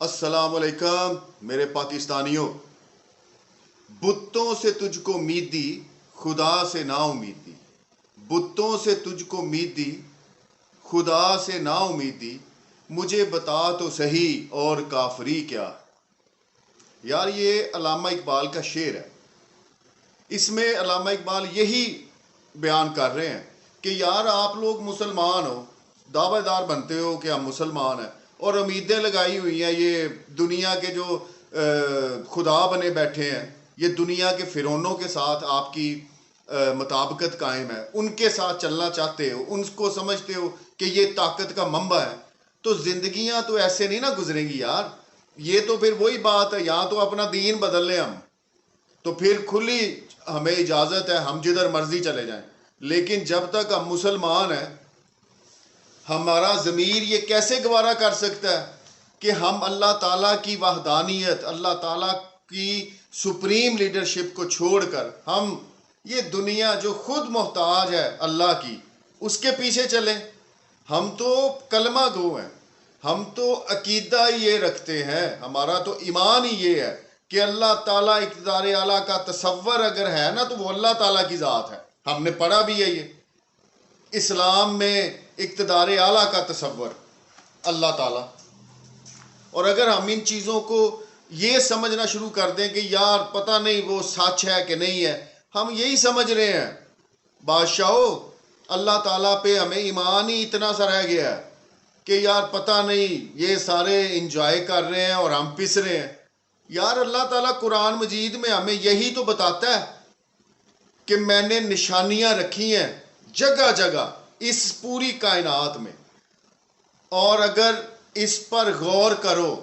السلام علیکم میرے پاکستانیوں. بتوں سے تجھ کو امید دی، خدا سے نا امید دی. بتوں سے تجھ کو امید دی، خدا سے نا امید دی. مجھے بتا تو صحیح اور کافری کیا. یار یہ علامہ اقبال کا شعر ہے. اس میں علامہ اقبال یہی بیان کر رہے ہیں کہ یار آپ لوگ مسلمان ہو، دعوے دار بنتے ہو کہ ہم مسلمان ہیں، اور امیدیں لگائی ہوئی ہیں یہ دنیا کے جو خدا بنے بیٹھے ہیں، یہ دنیا کے فرعونوں کے ساتھ آپ کی مطابقت قائم ہے، ان کے ساتھ چلنا چاہتے ہو، ان کو سمجھتے ہو کہ یہ طاقت کا منبع ہے. تو زندگیاں تو ایسے نہیں نہ گزریں گی یار. یہ تو پھر وہی بات ہے، یہاں تو اپنا دین بدل لیں ہم تو پھر کھلی ہمیں اجازت ہے، ہم جدھر مرضی چلے جائیں. لیکن جب تک ہم مسلمان ہیں، ہمارا ضمیر یہ کیسے گوارا کر سکتا ہے کہ ہم اللہ تعالیٰ کی وحدانیت، اللہ تعالیٰ کی سپریم لیڈرشپ کو چھوڑ کر ہم یہ دنیا جو خود محتاج ہے اللہ کی، اس کے پیچھے چلیں. ہم تو کلمہ گو ہیں، ہم تو عقیدہ یہ رکھتے ہیں، ہمارا تو ایمان ہی یہ ہے کہ اللہ تعالیٰ اقتدار اعلیٰ کا تصور اگر ہے نا تو وہ اللہ تعالیٰ کی ذات ہے. ہم نے پڑھا بھی ہے یہ اسلام میں اقتدار اعلیٰ کا تصور اللہ تعالیٰ. اور اگر ہم ان چیزوں کو یہ سمجھنا شروع کر دیں کہ یار پتہ نہیں وہ سچ ہے کہ نہیں ہے، ہم یہی سمجھ رہے ہیں بادشاہو اللہ تعالیٰ پہ ہمیں ایمان ہی اتنا سا رہ گیا ہے کہ یار پتہ نہیں یہ سارے انجوائے کر رہے ہیں اور ہم پس رہے ہیں. یار اللہ تعالیٰ قرآن مجید میں ہمیں یہی تو بتاتا ہے کہ میں نے نشانیاں رکھی ہیں جگہ جگہ اس پوری کائنات میں، اور اگر اس پر غور کرو،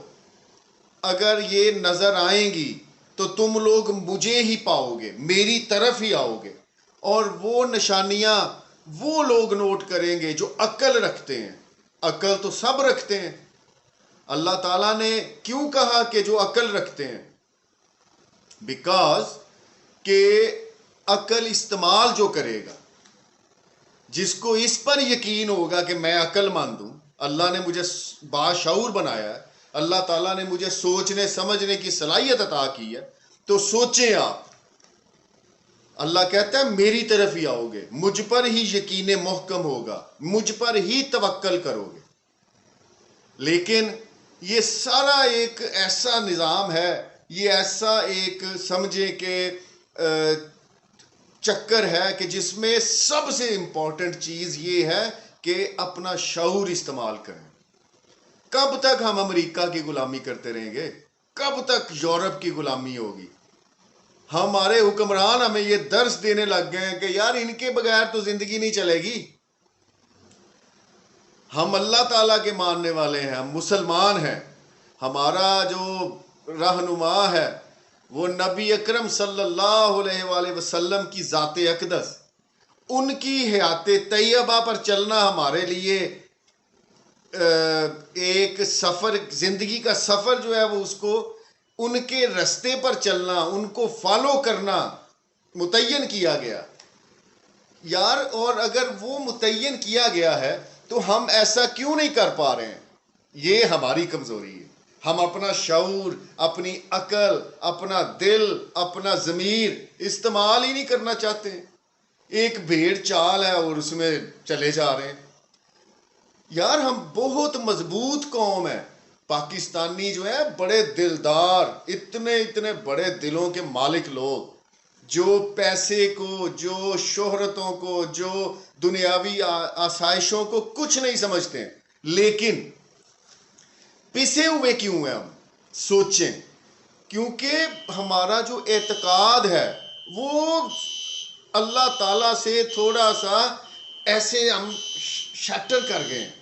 اگر یہ نظر آئیں گی تو تم لوگ مجھے ہی پاؤ گے، میری طرف ہی آؤ گے. اور وہ نشانیاں وہ لوگ نوٹ کریں گے جو عقل رکھتے ہیں. عقل تو سب رکھتے ہیں. اللہ تعالیٰ نے کیوں کہا کہ جو عقل رکھتے ہیں؟ بیکاز کہ عقل استعمال جو کرے گا، جس کو اس پر یقین ہوگا کہ میں عقل مند ہوں، اللہ نے مجھے باشعور بنایا ہے، اللہ تعالیٰ نے مجھے سوچنے سمجھنے کی صلاحیت عطا کی ہے، تو سوچیں آپ. اللہ کہتا ہے میری طرف ہی آؤ گے، مجھ پر ہی یقین محکم ہوگا، مجھ پر ہی توکل کرو گے. لیکن یہ سارا ایک ایسا نظام ہے، یہ ایسا ایک سمجھیں کہ چکر ہے کہ جس میں سب سے امپورٹنٹ چیز یہ ہے کہ اپنا شعور استعمال کریں. کب تک ہم امریکہ کی غلامی کرتے رہیں گے؟ کب تک یورپ کی غلامی ہوگی؟ ہمارے حکمران ہمیں یہ درس دینے لگ گئے ہیں کہ یار ان کے بغیر تو زندگی نہیں چلے گی. ہم اللہ تعالیٰ کے ماننے والے ہیں، ہم مسلمان ہیں. ہمارا جو رہنما ہے وہ نبی اکرم صلی اللہ علیہ وآلہ وسلم کی ذات اقدس، ان کی حیات طیبہ پر چلنا ہمارے لیے ایک سفر، زندگی کا سفر جو ہے وہ اس کو ان کے رستے پر چلنا، ان کو فالو کرنا متعین کیا گیا. یار اور اگر وہ متعین کیا گیا ہے تو ہم ایسا کیوں نہیں کر پا رہے ہیں؟ یہ ہماری کمزوری ہے. ہم اپنا شعور، اپنی عقل، اپنا دل، اپنا ضمیر استعمال ہی نہیں کرنا چاہتے. ایک بھیڑ چال ہے اور اس میں چلے جا رہے ہیں. یار ہم بہت مضبوط قوم ہے. پاکستانی جو ہے بڑے دلدار، اتنے بڑے دلوں کے مالک لوگ، جو پیسے کو، جو شہرتوں کو، جو دنیاوی آسائشوں کو کچھ نہیں سمجھتے ہیں. لیکن پسے ہوئے کیوں ہیں ہم؟ سوچیں. کیونکہ ہمارا جو اعتقاد ہے وہ اللہ تعالیٰ سے تھوڑا سا ایسے ہم شیٹر کر گئے ہیں.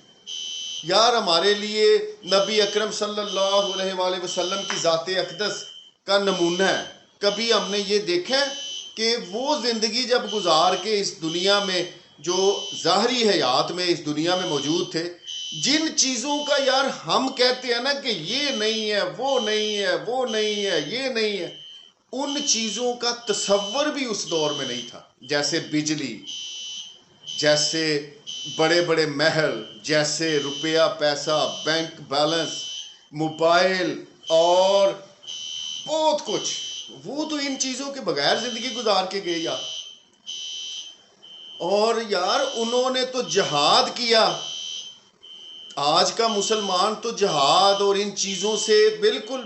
یار ہمارے لیے نبی اکرم صلی اللہ علیہ وآلہ وسلم کی ذات اقدس کا نمونہ ہے. کبھی ہم نے یہ دیکھا ہے کہ وہ زندگی جب گزار کے اس دنیا میں، جو ظاہری حیات میں اس دنیا میں موجود تھے، جن چیزوں کا یار ہم کہتے ہیں نا کہ یہ نہیں ہے، وہ نہیں ہے، وہ نہیں ہے، یہ نہیں ہے، ان چیزوں کا تصور بھی اس دور میں نہیں تھا. جیسے بجلی، جیسے بڑے بڑے محل، جیسے روپیہ پیسہ، بینک بیلنس، موبائل اور بہت کچھ، وہ تو ان چیزوں کے بغیر زندگی گزار کے گئے یار. اور یار انہوں نے تو جہاد کیا. آج کا مسلمان تو جہاد اور ان چیزوں سے بالکل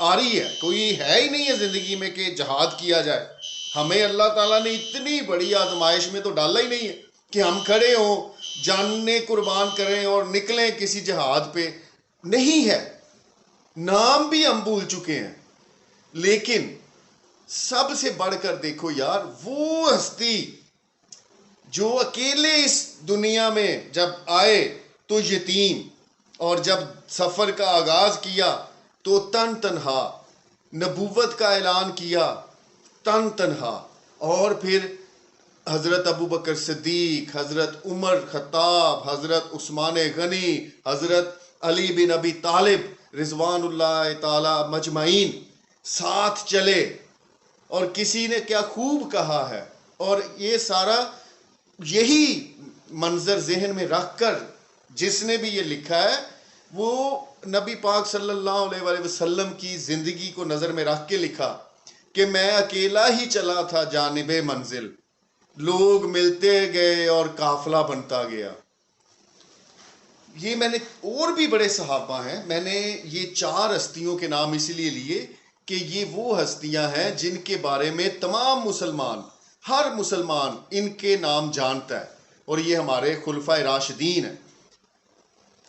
آری ہے، کوئی ہے ہی نہیں ہے زندگی میں کہ جہاد کیا جائے. ہمیں اللہ تعالیٰ نے اتنی بڑی آزمائش میں تو ڈالا ہی نہیں ہے کہ ہم کھڑے ہوں، جانیں قربان کریں اور نکلیں کسی جہاد پہ. نہیں ہے، نام بھی ہم بھول چکے ہیں. لیکن سب سے بڑھ کر دیکھو یار، وہ ہستی جو اکیلے اس دنیا میں جب آئے تو یتیم، اور جب سفر کا آغاز کیا تو تن تنہا، نبوت کا اعلان کیا تن تنہا، اور پھر حضرت ابو بکر صدیق، حضرت عمر خطاب، حضرت عثمان غنی، حضرت علی بن ابی طالب رضوان اللہ تعالی مجمعین ساتھ چلے. اور کسی نے کیا خوب کہا ہے، اور یہ سارا یہی منظر ذہن میں رکھ کر جس نے بھی یہ لکھا ہے وہ نبی پاک صلی اللہ علیہ وآلہ وسلم کی زندگی کو نظر میں رکھ کے لکھا کہ میں اکیلا ہی چلا تھا جانب منزل، لوگ ملتے گئے اور قافلہ بنتا گیا. یہ میں نے اور بھی بڑے صحابہ ہیں، میں نے یہ 4 ہستیوں کے نام اسی لیے لیے کہ یہ وہ ہستیاں ہیں جن کے بارے میں تمام مسلمان، ہر مسلمان ان کے نام جانتا ہے، اور یہ ہمارے خلفائے راشدین ہیں.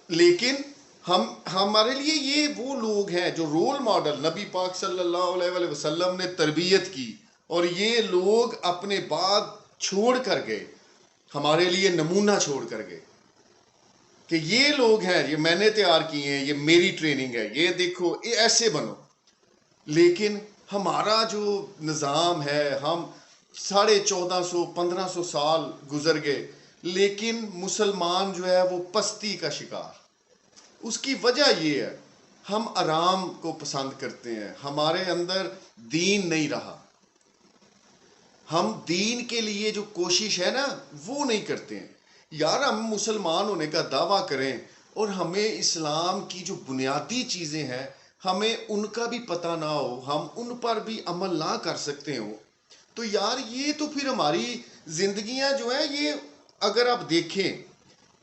لیکن ہمارے لیے یہ وہ لوگ ہیں جو رول ماڈل نبی پاک صلی اللہ علیہ وآلہ وسلم نے تربیت کی، اور یہ لوگ اپنے بعد چھوڑ کر گئے، ہمارے لیے نمونہ چھوڑ کر گئے کہ یہ لوگ ہیں، یہ میں نے تیار کیے ہیں، یہ میری ٹریننگ ہے، یہ دیکھو یہ ایسے بنو. لیکن ہمارا جو نظام ہے، ہم 1450-1500 سال گزر گئے، لیکن مسلمان جو ہے وہ پستی کا شکار. اس کی وجہ یہ ہے ہم آرام کو پسند کرتے ہیں، ہمارے اندر دین نہیں رہا. ہم دین کے لیے جو کوشش ہے نا وہ نہیں کرتے ہیں. یار ہم مسلمان ہونے کا دعویٰ کریں اور ہمیں اسلام کی جو بنیادی چیزیں ہیں ہمیں ان کا بھی پتہ نہ ہو، ہم ان پر بھی عمل نہ کر سکتے ہوں، تو یار یہ تو پھر ہماری زندگیاں جو ہیں، یہ اگر آپ دیکھیں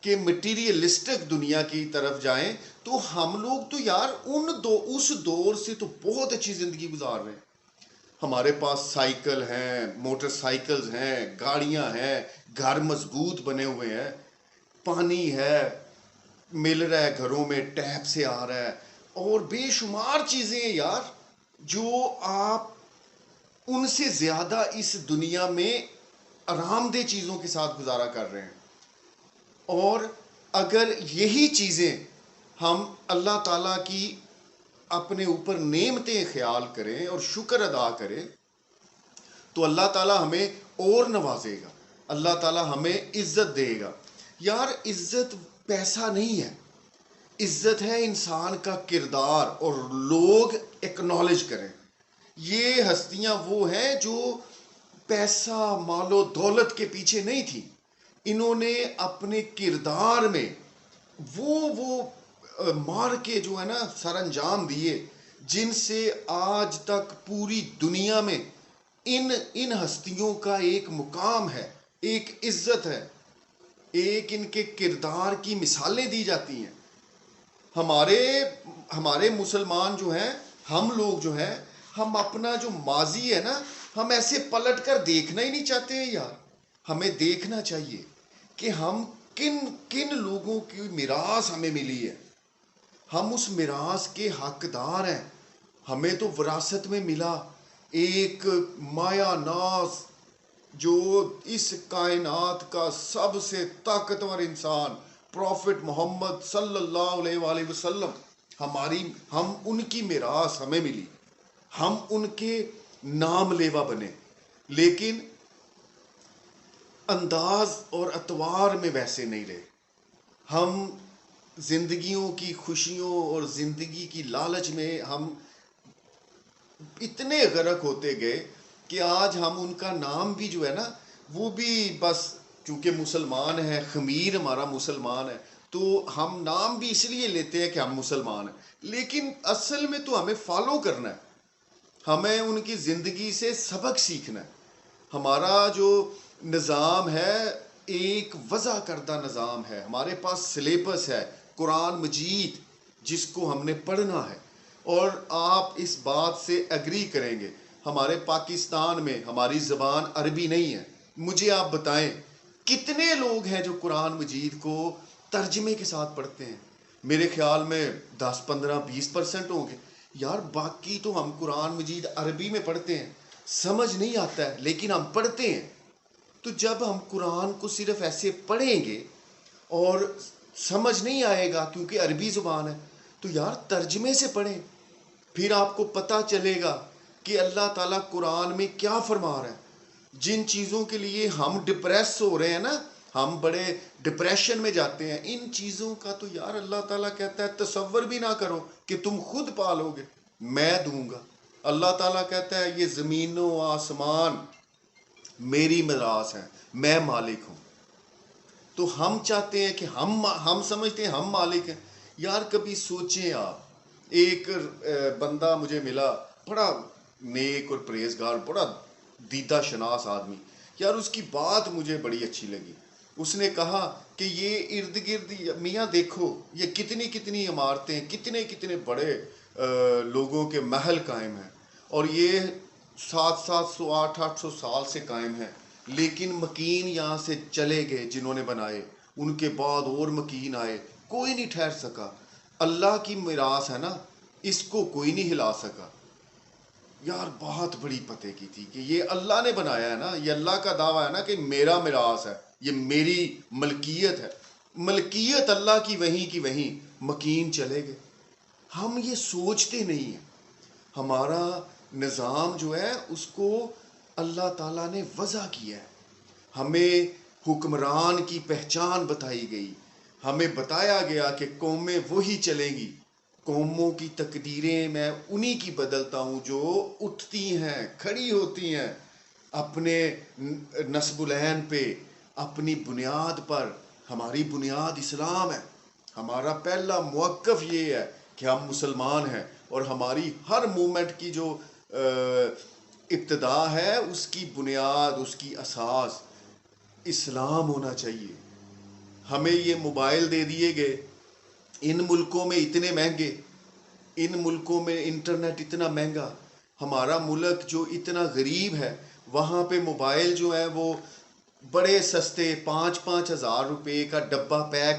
کہ مٹیریلسٹک دنیا کی طرف جائیں تو ہم لوگ تو یار اس دور سے تو بہت اچھی زندگی گزار رہے ہیں. ہمارے پاس سائیکل ہیں، موٹر سائیکلز ہیں، گاڑیاں ہیں، گھر مضبوط بنے ہوئے ہیں، پانی ہے مل رہا ہے، گھروں میں ٹیپ سے آ رہا ہے، اور بے شمار چیزیں ہیں یار جو آپ ان سے زیادہ اس دنیا میں آرام دہ چیزوں کے ساتھ گزارا کر رہے ہیں. اور اگر یہی چیزیں ہم اللہ تعالیٰ کی اپنے اوپر نعمتیں خیال کریں اور شکر ادا کریں تو اللہ تعالیٰ ہمیں اور نوازے گا، اللہ تعالیٰ ہمیں عزت دے گا. یار عزت پیسہ نہیں ہے، عزت ہے انسان کا کردار، اور لوگ ایکنالج کریں. یہ ہستیاں وہ ہیں جو پیسہ مال و دولت کے پیچھے نہیں تھی، انہوں نے اپنے کردار میں وہ مار کے جو ہے نا سر انجام دیے جن سے آج تک پوری دنیا میں ان ہستیوں کا ایک مقام ہے، ایک عزت ہے، ایک ان کے کردار کی مثالیں دی جاتی ہیں. ہمارے مسلمان جو ہیں، ہم لوگ جو ہیں، ہم اپنا جو ماضی ہے نا ہم ایسے پلٹ کر دیکھنا ہی نہیں چاہتے ہیں یار. ہمیں دیکھنا چاہیے کہ ہم کن لوگوں کی میراث ہمیں ملی ہے، ہم اس میراث کے حقدار ہیں. ہمیں تو وراثت میں ملا ایک مایا ناز جو اس کائنات کا سب سے طاقتور انسان پروفٹ محمد صلی اللہ علیہ وآلہ وسلم، ہم ان کی میراث ہمیں ملی، ہم ان کے نام لیوا بنے. لیکن انداز اور اطوار میں ویسے نہیں رہے. ہم زندگیوں کی خوشیوں اور زندگی کی لالچ میں ہم اتنے غرق ہوتے گئے کہ آج ہم ان کا نام بھی جو ہے نا وہ بھی بس چونکہ مسلمان ہے، خمیر ہمارا مسلمان ہے تو ہم نام بھی اس لیے لیتے ہیں کہ ہم مسلمان ہیں، لیکن اصل میں تو ہمیں فالو کرنا ہے، ہمیں ان کی زندگی سے سبق سیکھنا ہے۔ ہمارا جو نظام ہے ایک وضع کردہ نظام ہے، ہمارے پاس سلیبس ہے قرآن مجید جس کو ہم نے پڑھنا ہے، اور آپ اس بات سے ایگری کریں گے ہمارے پاکستان میں ہماری زبان عربی نہیں ہے۔ مجھے آپ بتائیں کتنے لوگ ہیں جو قرآن مجید کو ترجمے کے ساتھ پڑھتے ہیں؟ میرے خیال میں 10 15 20% ہوں گے یار، باقی تو ہم قرآن مجید عربی میں پڑھتے ہیں، سمجھ نہیں آتا ہے لیکن ہم پڑھتے ہیں۔ تو جب ہم قرآن کو صرف ایسے پڑھیں گے اور سمجھ نہیں آئے گا کیونکہ عربی زبان ہے، تو یار ترجمے سے پڑھیں، پھر آپ کو پتہ چلے گا کہ اللہ تعالیٰ قرآن میں کیا فرما رہا ہے۔ جن چیزوں کے لیے ہم ڈپریس ہو رہے ہیں نا، ہم بڑے ڈپریشن میں جاتے ہیں، ان چیزوں کا تو یار اللہ تعالیٰ کہتا ہے تصور بھی نہ کرو کہ تم خود پالو گے، میں دوں گا۔ اللہ تعالیٰ کہتا ہے یہ زمین و آسمان میری میراث ہیں، میں مالک ہوں۔ تو ہم چاہتے ہیں کہ ہم سمجھتے ہیں ہم مالک ہیں۔ یار کبھی سوچیں آپ، ایک بندہ مجھے ملا، بڑا نیک اور پرہیزگار، بڑا دیدہ شناس آدمی، یار اس کی بات مجھے بڑی اچھی لگی۔ اس نے کہا کہ یہ ارد گرد میاں دیکھو یہ کتنی کتنی عمارتیں، کتنے کتنے بڑے لوگوں کے محل قائم ہیں، اور یہ 700 800 سال سے قائم ہیں، لیکن مکین یہاں سے چلے گئے جنہوں نے بنائے، ان کے بعد اور مکین آئے، کوئی نہیں ٹھہر سکا۔ اللہ کی میراث ہے نا، اس کو کوئی نہیں ہلا سکا۔ یار بہت بڑی پتے کی تھی کہ یہ اللہ نے بنایا ہے نا، یہ اللہ کا دعویٰ ہے نا کہ میرا میراث ہے، یہ میری ملکیت ہے، ملکیت اللہ کی وہیں مکین چلے گئے۔ ہم یہ سوچتے نہیں ہیں۔ ہمارا نظام جو ہے اس کو اللہ تعالیٰ نے وضع کیا ہے، ہمیں حکمران کی پہچان بتائی گئی، ہمیں بتایا گیا کہ قومیں وہی چلیں گی، قوموں کی تقدیریں میں انہی کی بدلتا ہوں جو اٹھتی ہیں، کھڑی ہوتی ہیں اپنے نسب العین پہ، اپنی بنیاد پر۔ ہماری بنیاد اسلام ہے، ہمارا پہلا موقف یہ ہے کہ ہم مسلمان ہیں، اور ہماری ہر مومنٹ کی جو ابتدا ہے اس کی بنیاد، اس کی اساس اسلام ہونا چاہیے۔ ہمیں یہ موبائل دے دیے گئے، ان ملکوں میں اتنے مہنگے، ان ملکوں میں انٹرنیٹ اتنا مہنگا، ہمارا ملک جو اتنا غریب ہے وہاں پہ موبائل جو ہے وہ بڑے سستے 5 ہزار روپے کا ڈبہ پیک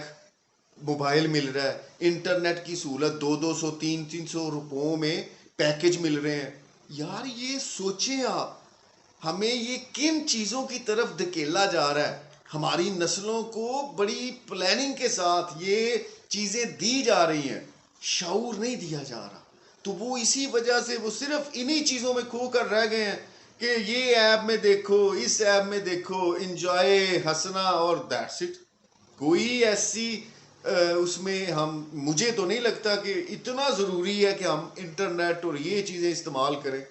موبائل مل رہا ہے، انٹرنیٹ کی سہولت 200 300 روپوں میں پیکج مل رہے ہیں۔ یار یہ سوچیں آپ، ہمیں یہ کن چیزوں کی طرف دھکیلا جا رہا ہے؟ ہماری نسلوں کو بڑی پلاننگ کے ساتھ یہ چیزیں دی جا رہی ہیں، شعور نہیں دیا جا رہا، تو وہ اسی وجہ سے وہ صرف انہی چیزوں میں کھو کر رہ گئے ہیں کہ یہ ایپ میں دیکھو، اس ایپ میں دیکھو، انجوائے، ہنسنا، اور دیٹس اٹ۔ کوئی ایسی اس میں مجھے تو نہیں لگتا کہ اتنا ضروری ہے کہ ہم انٹرنیٹ اور یہ چیزیں استعمال کریں۔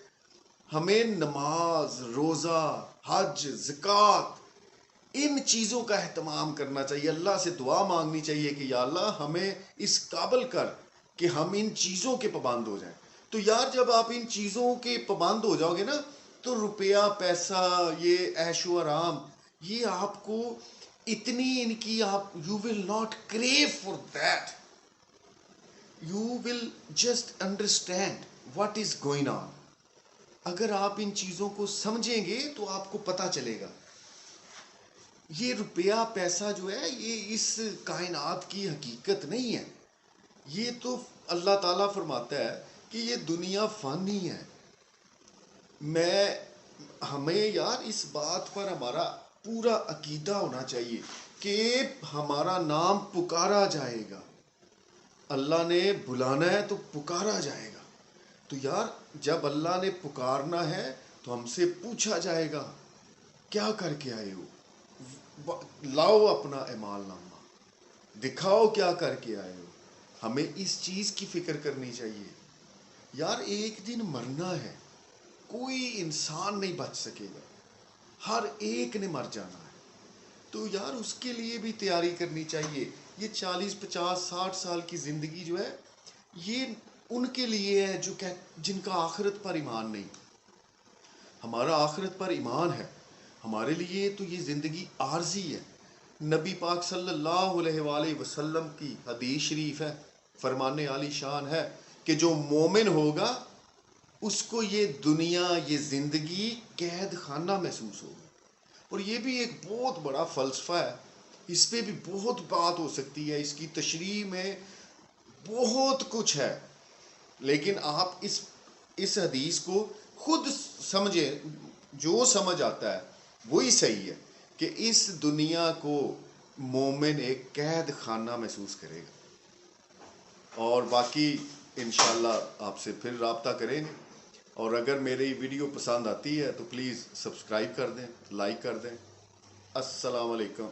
ہمیں نماز، روزہ، حج، زکوٰۃ، ان چیزوں کا اہتمام کرنا چاہیے، اللہ سے دعا مانگنی چاہیے کہ یا اللہ ہمیں اس قابل کر کہ ہم ان چیزوں کے پابند ہو جائیں۔ تو یار جب آپ ان چیزوں کے پابند ہو جاؤ گے نا، تو روپیہ، پیسہ، یہ عیش و آرام، یہ آپ کو اتنی ان کی آپ you will not crew for that, you will just understand what is going on. اگر آپ ان چیزوں کو سمجھیں گے تو آپ کو پتہ چلے گا۔ یہ روپیہ پیسہ جو ہے یہ اس کائنات کی حقیقت نہیں ہے، یہ تو اللہ تعالیٰ فرماتا ہے کہ یہ دنیا فانی ہے۔ ہمیں یار اس بات پر ہمارا پورا عقیدہ ہونا چاہیے کہ ہمارا نام پکارا جائے گا، اللہ نے بلانا ہے تو پکارا جائے گا۔ تو یار جب اللہ نے پکارنا ہے تو ہم سے پوچھا جائے گا کیا کر کے آئے ہو، لاؤ اپنا اعمال نامہ، دکھاؤ کیا کر کے آئے ہو۔ ہمیں اس چیز کی فکر کرنی چاہیے۔ یار ایک دن مرنا ہے، کوئی انسان نہیں بچ سکے گا، ہر ایک نے مر جانا ہے، تو یار اس کے لیے بھی تیاری کرنی چاہیے۔ یہ 40 50 60 سال کی زندگی جو ہے یہ ان کے لیے ہے جو جن کا آخرت پر ایمان نہیں. ہمارا آخرت پر ایمان ہے. ہمارے لیے تو یہ زندگی عارضی ہے. نبی پاک صلی اللہ علیہ وآلہ وسلم کی حدیث شریف ہے، فرمان عالی شان ہے کہ جو مومن ہوگا اس کو یہ دنیا، یہ زندگی قید خانہ محسوس ہوگی. اور یہ بھی ایک بہت بڑا فلسفہ ہے، اس پہ بھی بہت بات ہو سکتی ہے، اس کی تشریح میں بہت کچھ ہے. لیکن آپ اس حدیث کو خود سمجھیں، جو سمجھ آتا ہے وہی صحیح ہے کہ اس دنیا کو مومن ایک قید خانہ محسوس کرے گا. اور باقی انشاءاللہ آپ سے پھر رابطہ کریں گے. اور اگر میری ویڈیو پسند آتی ہے تو پلیز سبسکرائب کر دیں، لائک کر دیں. السلام علیکم.